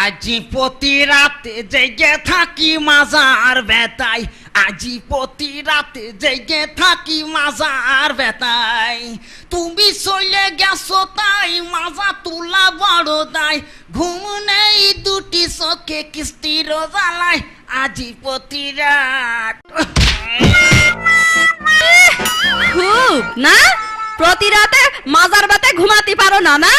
আজি প্রতি রাতে জেগে থাকি মাজার বেতাই, আজি প্রতি রাতে জেগে থাকি মাজার বেতাই। তুমি চলে গেছো তাই মাজা তুলা বড় দায়, ঘুম নেই দুটি চোখে কিস্তির জ্বালাই, আজি প্রতি রাত। খুব না প্রতি রাতে মাজার বেতে ঘুমাতে পারো না? না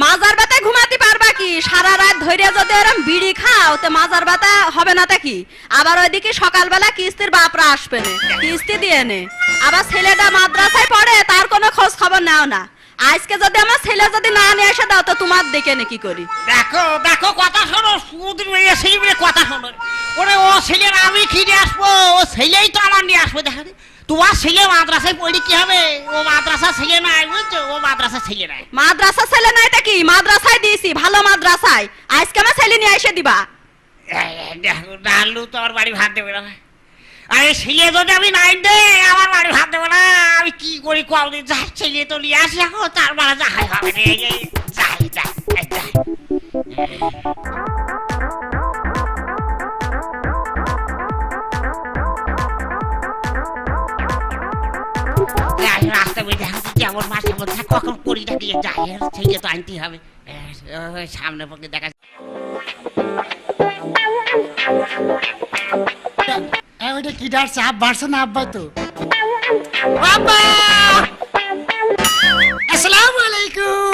মাজার বেতে ঘুমাতে পারবা কি? সারা রাত ধরে যদি এরম বিড়ি খাও তো মাজার বেতা হবে না তা কি? আবার ওইদিকে সকালবেলা কিস্তির বাপরা আসবে না, কিস্তি দিয়ে নে। আবার ছেলেটা মাদ্রাসায় পড়ে, তার কোনো খোঁজ খবর নাও না। আজকে যদি আমার ছেলে যদি না নিয়ে এসে দাও তো তোমার দেখে নে কি করি। দেখো দেখো কথা শোনো, সুদিন সেই কথা শোনো। ওরে ও ছেলের আমি খিদে আসবো, ও ছেলেই তো আমার নিয়ে আসবো। দেখা তোমার ছেলে মাদ্রাসায় পড়ি কি হবে? ও মাদ্রাসা ছেলে নাই, বুঝছো? ও মাদ্রাসা ছেলে নাই। মাদ্রাসা ছেলে নাই তা কি? মাদ্রাসায় দিয়েছি, ভালো মাদ্রাসায়। আজকে আমার ছেলে নিয়ে এসে দিবা। দেখো ডালু তো আমার বাড়ি ভাত দেবে না। আরে ছেলে যদি আমি নাই দে আমার বাড়ি ভাত দেবে না। আমি কি করি কদিন যা ছেলে তো নিয়ে আসি এখন, তার মানে যাই হবে না। যাই যাই যাই রাস্তা বেঁধে যেমন মাসে মধ্যে কখন পরিটা দিয়ে যাই, ছেলে তো আনতেই হবে। সামনে পক্ষে দেখা ওইটা কি ডাকছে? আপ বাড়ছে না আব্বা? তো আব্বা আসসালামু আলাইকুম।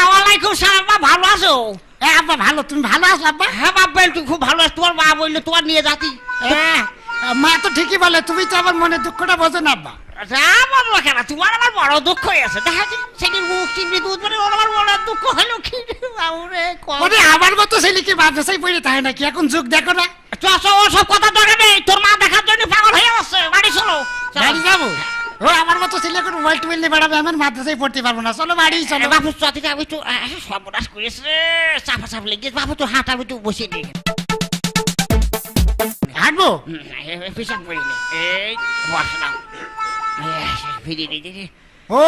ওয়ালাইকুম সালাম। ভালো আছো? আব্বা ভালো, তুমি ভালো আছো আব্বা? হ্যাঁ বাবা তুই খুব ভালো আছো। তোমার মা বললো তোমার নিয়ে যাতি। মা তো ঠিকই বলে, তুমি তো আমার মনে দুঃখটা বোঝো না আব্বা। বললো কেন? তোমার আমার বড় দুঃখ হয়েছে। দেখা সেদিন মুখ চিংড়ি দুধ মানে আমার বড় দুঃখ হলো কি মানে আমার মতো ছেলে কি মাদ্রাসায় পড়ে থাকে নাকি? এখন যুগ দেখো না। ওসব কথা দরকার নেই, তোর মা দেখার জন্য পাগল হয়ে যাচ্ছে। বাড়ি চলো। বাড়ি যাবো? ও আমার মতো ছেলে এখন মোবাইল টোবাইল নিয়ে বেড়াবে, আমার মাদ্রাসায় পড়তে পারবো না। চলো বাড়ি চলো। বাবু চাতিটা আমি তো সর্বনাশ করেছে, চাপা চাপ লেগে বাবু তো হাত আমি তো বসে দিই হাঁটবো পিছন করিনি। এই বসে নাও ফিরে দিদি। ও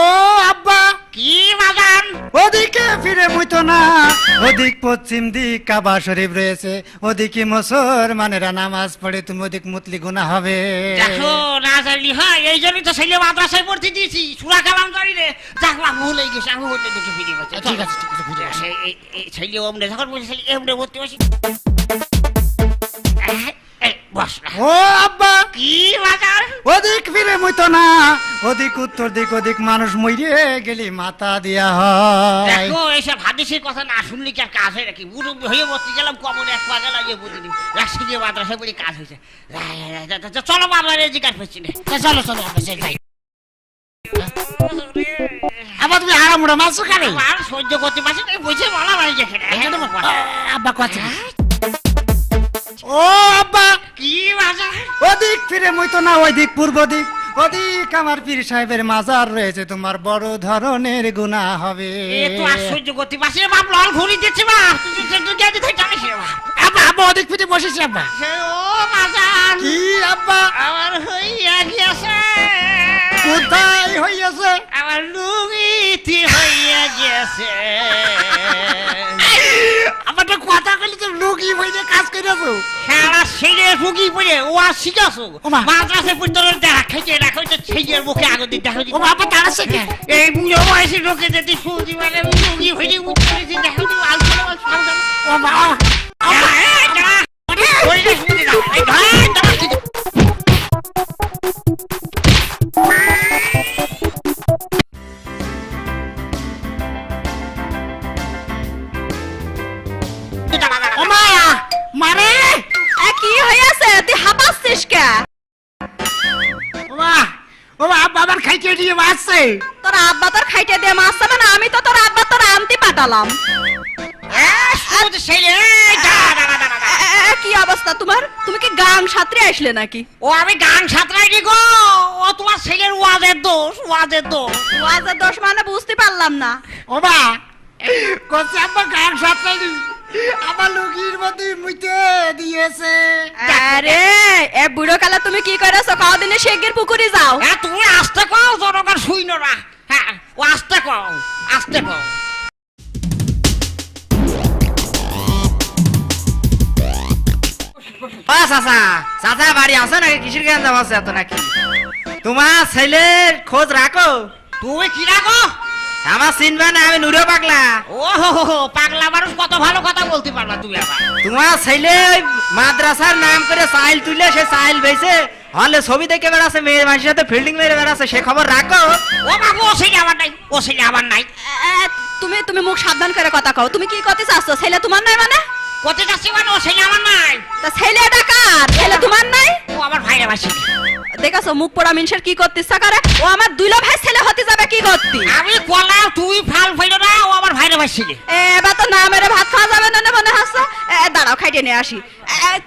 আব্বা কি বাগান? ওদিকে ফিরে মুইতো না, ওদিক পশ্চিম দিক কাবা শরীফ রয়েছে, ওদিকে মুসলমানেরা নামাজ পড়ে, তুমি ওদিক মুতলি গুনাহ হবে। দেখো না জানলি হয়, এই জন্যই তো ছেলে মাদ্রাসায় পড়তে দিয়েছি। সুরা কালাম জানি রে। যাক বা ভুল হয়ে গেছে, আমি ওইটা দেখে ফিরে গেছি। ঠিক আছে ঠিক আছে, ফিরে আসো। ছেলে অমনে যখন বলছে ছেলে এমনে ভর্তি বসি। বস না। ও আব্বা কি বাজার? ওদিক ফিরে মুইতো না, ওদিক উত্তর দিক, ওদিক মানুষ মরিয়ে গেলি মাথা দিয়া হয়। দেখো এইসব হাদিসের কথা না শুনলে কি আর কাজ হয় নাকি? মুরব্বী হয়ে ভর্তি গেলাম, কমন এক পাগল লাগিয়ে বুঝিনি। রাশি দিয়ে মাদ্রাসায় পড়ে কাজ হয়েছে। চলো বাবা জিজ্ঞাসা করছি না। চলো চলো যাই। আবার তুমি আরামুড়া মারছো কেন? আর সহ্য করতে পারছি না, বুঝে বলা ভাই যেখানে আব্বা কথা। ও আব্বা কি বাজার? ওদিক ফিরে মুইতো না, ওইদিক পূর্ব দিক, ওদিক আমার পীর সাহেবের মাজার রয়েছে, তোমার বড় ধরনের গুনাহ হবে। এ তো আর সহ্য করতে পারছি না বাপ, লল ঘুরি দিচ্ছে বা আব্বা আব্বা ওদিক ফিরে বসেছি আব্বা। ও বাজার কি আব্বা? আমার হইয়া গিয়েছে। কোথায় হইয়াছে? আমার লুঙ্গিতে হইয়া গিয়েছে। আমার তো কথা কইলে তো লুকি বইতে কাজ কইরাছো। সারা ছেলে রুগী পড়ে ও আর শিখাছো। ওমা। মাদ্রাসায় পড়তে দেখা খাইতে রাখো তো ছেলের মুখে আগে দিয়ে দেখো। ও বাবা তাড়াছে কে? এই বুড়ো বয়সে লোকে যদি শুনছি মানে আমি রুগী হয়ে উঠেছি দেখো তো আলতো সামনে। ও বাবা মারে কি হয়েছে? তুই হাঁপাচ্ছিস কে? বাবার খাইতে দিয়ে মারছে। তোর আব্বা তোর খাইতে দিয়ে মারছে মানে আমি তো তোর আব্বা তোর আনতে পাঠালাম। কি অবস্থা তোমার? তুমি কি গান সাঁতরে আসলে নাকি? ও আমি গান সাঁতরাইনি গো, ও তোমার ছেলের ওয়াজের দোষ। ওয়াজের দোষ মানে বুঝতে পারলাম না। ও বা কইছে আব্বা গান সাথে আমার লুকির মধ্যে মুইতে দিয়েছে। আরে এ বুড়ো কালে তুমি কি করেছো? কদিনে শেগের পুকুরে যাও। হ্যাঁ তুমি আস্তে কও, জনগণ শুইনো না। হ্যাঁ ও আস্তে কও, আস্তে কও। চাচা চাচা বাড়ি আছে নাকি কিসের জ্ঞান যাওয়া আছে এত নাকি তোমার ছেলের খোঁজ রাখো তুমি কি রাখো? আমার চিনবা না আমি নুরো পাগলা ও হো পাগলা মানুষ কত ভালো কথা বলতে পারবা তুমি আবার। তোমার ছেলে ওই মাদ্রাসার নাম করে চাইল তুলে সে চাইল বেছে হলে ছবি দেখে বেড়াচ্ছে মেয়ের মানুষের সাথে ফিল্ডিং মেরে বেড়াচ্ছে সে খবর রাখো ও বাবু ও ছেলে আমার নাই, ও ছেলে আমার নাই। তুমি তুমি মুখ সাবধান করে কথা কও, তুমি কি করতে চাচ্ছ? ছেলে তোমার নাই মানে? কোথায় যাচ্ছি মানে ও ছেলে আমার নাই। তা ছেলেটা কার? ছেলে তোমার নাই? ও আমার ভাইরা ভাসি। দেখাছো মুখ পোড়া মিনসের কি করতে ইচ্ছা করে? ও আমার দুইলা ভাই ছেলে হতে যাবে কি করতে? আমি কলা তুই ফাল ফাইলো না, ও আমার ভাইরা ভাসি। এবার তো না মেরে ভাত খাওয়া যাবে না মনে হচ্ছে। দাঁড়াও খাইতে নিয়ে আসি।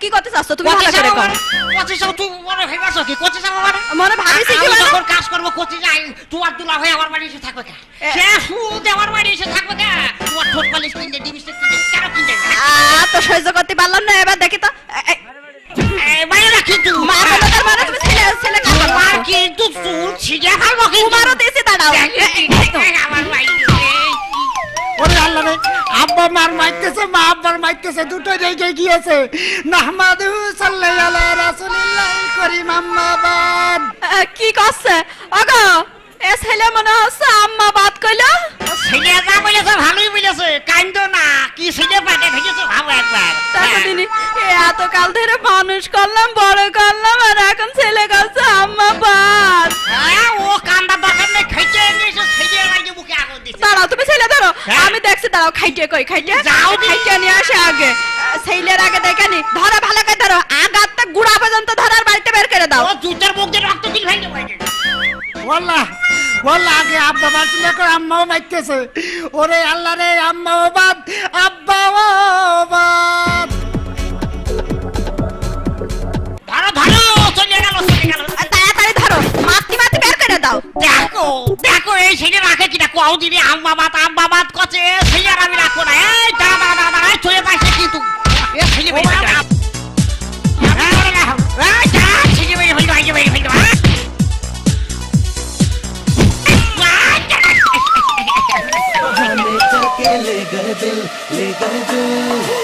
কি করতে চাচ্ছ তুমি? ভালো করে কও। কোচি সব তুই মনে ভাইবাছ কি? কোচি সব মানে মনে ভাবিছি কি আমি মানে? যখন কাজ করব কোচি যাই তোমার দুলা ভাই আমার বাড়ি এসে থাকবে কে? সে সুদ আমার বাড়ি এসে থাকবে কে? তোমার ঠোঁট পালিশ কিনতে ডিবিস্টিক কিনতে কেন কিনতে? তো সহ্য করতে পারলাম না, এবার দেখি তো। এই বাইরে কিন্তু মা বলতার মানে তুমি ছেলে ছেলে না আমার কিন্তু চুল ছিঁড়ে ফেলবো কিন্তু। তোমারও দিয়েছি, দাঁড়াও। আমার ভাই ওরে আল্লাহ রে, আব্বা মার মাইতেছে, মা আব্বার মাইতেছে, দুটো রেগে গিয়েছে। নাহমাদু সাল্লাল্লাহু আলা রাসূলিল্লাহ করিম আম্মা বাদ। কি করছে ওগো? এ ছেলে মনে হচ্ছে আম্মা বাদ কইলো। ছেলে যা বলেছে ভালোই বলেছে, কাইন্দ না কি ছেলে পেটে ভেজেছে ভাবো একবার। ততদিনই এত কাল ধরে মানুষ করলাম, বড় করলাম, আর এখন ছেলে কাছে আম্মা বাদ। ও কান্দা দরকার নেই, খাইতে নিয়েছে ছেলে আমাকে বুকে আগুন দিচ্ছে। দাঁড়াও তুমি ছেলে ধরো, হ্যাঁ। আমি দেখছি। দাঁড়াও খাইতে কই খাইতে যাও দি। খাইতে নিয়ে আসে আগে। ছেলের আগে দেখে নি, ধরো ভালো করে ধরো, আগাতে গুড়া পর্যন্ত ধরার বাড়িতে বের করে দাও। ও জুতার মুখ দিয়ে রক্ত দিল ফেলতে পারে। ওয়াল্লাহ ওয়াল্লাহ, আগে আব্বা মারছিল করে আম্মাও মাইতেছে। ওরে আল্লাহ রে, আম্মাও বাদ, আব্বাও বাদ। ধরো ধরো, চলে গেল চলে গেল। তাড়াতাড়ি ধরো, মাটি মাটি বের করে দাও। দেখো দেখো এই ছেলে রাখে কিনা কও দিদি আম্মা বাত কচে ছেলে আর আমি রাখবো না। এই দাদা দাদা এই চলে পাইছে কিন্তু এ ছেলে বেরিয়ে গেল। এই যা ছেলে বেরিয়ে ফেলতো, আগে বেরিয়ে ফেলতো। ले गए दिल ले गए दिल